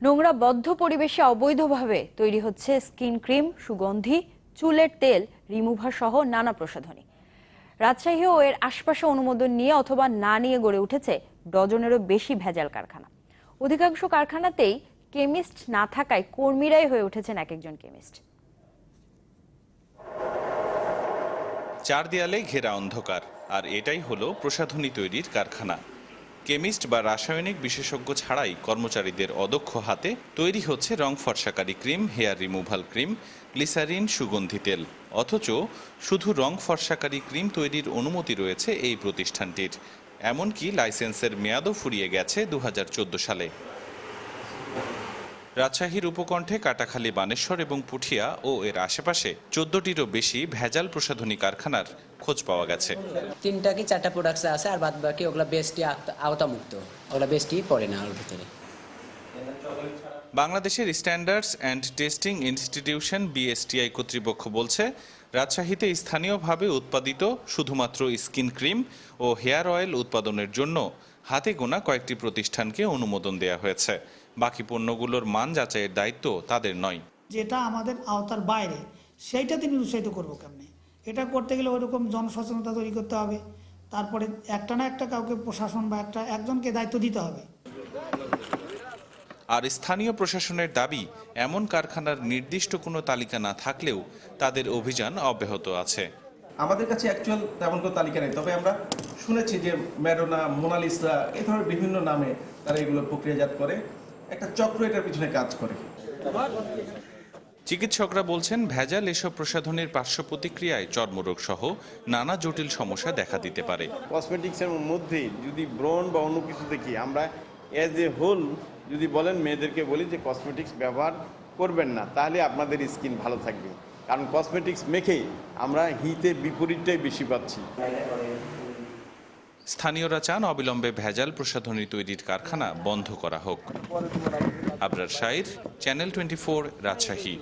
নোংরা বদ্ধ পরিবেশে অবৈধভাবে তৈরি হচ্ছে স্কিন ক্রিম, সুগন্ধি, চুলের তেল, রিমুভার সহ নানা প্রসাধনী। রাজশাহী ও এর আশপাশে অনুমোদন নিয়ে অথবা না নিয়ে গড়ে উঠেছে ডজনেরও বেশি ভেজাল কারখানা। অধিকাংশ কারখানাতেই কেমিস্ট না থাকায় কর্মীরাই হয়ে উঠেছেন এক একজন কেমিস্ট। চার দেয়ালে ঘেরা অন্ধকার, আর এটাই হলো প্রসাধনী তৈরির কারখানা। কেমিস্ট বা রাসায়নিক বিশেষজ্ঞ ছাড়াই কর্মচারীদের অদক্ষ হাতে তৈরি হচ্ছে রং ফর্সাকারী cream, hair removal cream, glycerine, সুগন্ধি তেল। অথচ শুধু রং ফর্সাকারী ক্রিম তৈরির অনুমতি রয়েছে এই প্রতিষ্ঠানটির। এমনকি লাইসেন্সের মেয়াদও ফুরিয়ে গেছে 2014 সালে। রাজশাহীর উপকণ্ঠে কাটাখালী, বানেশ্বর এবং পুঠিয়া ও এর আশেপাশে 14টিরও বেশি ভেজাল প্রসাধনী কারখানার খোঁজ পাওয়া গেছে। 3টা কি 4টা প্রোডাক্টস আছে, আর বাদ বাকি ওগুলা বেস্টি আওতামুক্ত, ওগুলা বেস্টি পড়ে না ওর ভিতরে। বাংলাদেশের standards and testing institution BSTI কর্তৃপক্ষ বলছে, রাজশাহীতে স্থানীয়ভাবে উৎপাদিত শুধুমাত্র স্কিন ক্রিম ও হেয়ার অয়েল উৎপাদনের জন্য হাতে গোনা কয়েকটি প্রতিষ্ঠানকে অনুমোদন দেওয়া হয়েছে। বাকি পণ্যগুলোর মান যাচাইয়ের দায়িত্ব তাদের নয়। যেটা আমাদের আওতার বাইরে সেইটাতে নিরুৎসাহিত করবো কেমনে? এটা করতে গেলে ওইরকম জনসচেতনতা তৈরি করতে হবে, তারপরে একটা না একটা কাউকে প্রশাসন বা একজনকে দায়িত্ব দিতে হবে। আর স্থানীয় প্রশাসনের দাবি, এমন কারখানার নির্দিষ্ট কোনো তালিকা না থাকলেও তাদের অভিযান অব্যাহত আছে। আমাদের কাছে অ্যাকচুয়াল তেমন কোনো তালিকা নেই, তবে আমরা শুনেছি যে ম্যাডোনা, মোনালিসা এই ধরনের বিভিন্ন নামে তারা এগুলো প্রক্রিয়াজাত করে। একটা চক্র এটার পিছনে কাজ করে। চিকিৎসকরা বলছেন, ভেজাল এসব প্রসাধনীর পার্শ্ব প্রতিক্রিয়ায় চর্মরোগ সহ নানা জটিল সমস্যা দেখা দিতে পারে। কসমেটিক্সের মধ্যে যদি ব্রণ বা অন্য কিছু দেখি, আমরা এজ এ হোল যদি বলেন মেয়েদেরকে বলি যে কসমেটিক্স ব্যবহার করবেন না, তাহলে আপনাদের স্কিন ভালো থাকবে। কারণ কসমেটিক্স মেখে আমরা হিতে বিপরীতটাই বেশি পাচ্ছি। স্থানীয়রা চান অবিলম্বে ভেজাল প্রসাধনী তৈরির কারখানা বন্ধ করা হোক। আবরার শাইর, চ্যানেল 24, রাজশাহী।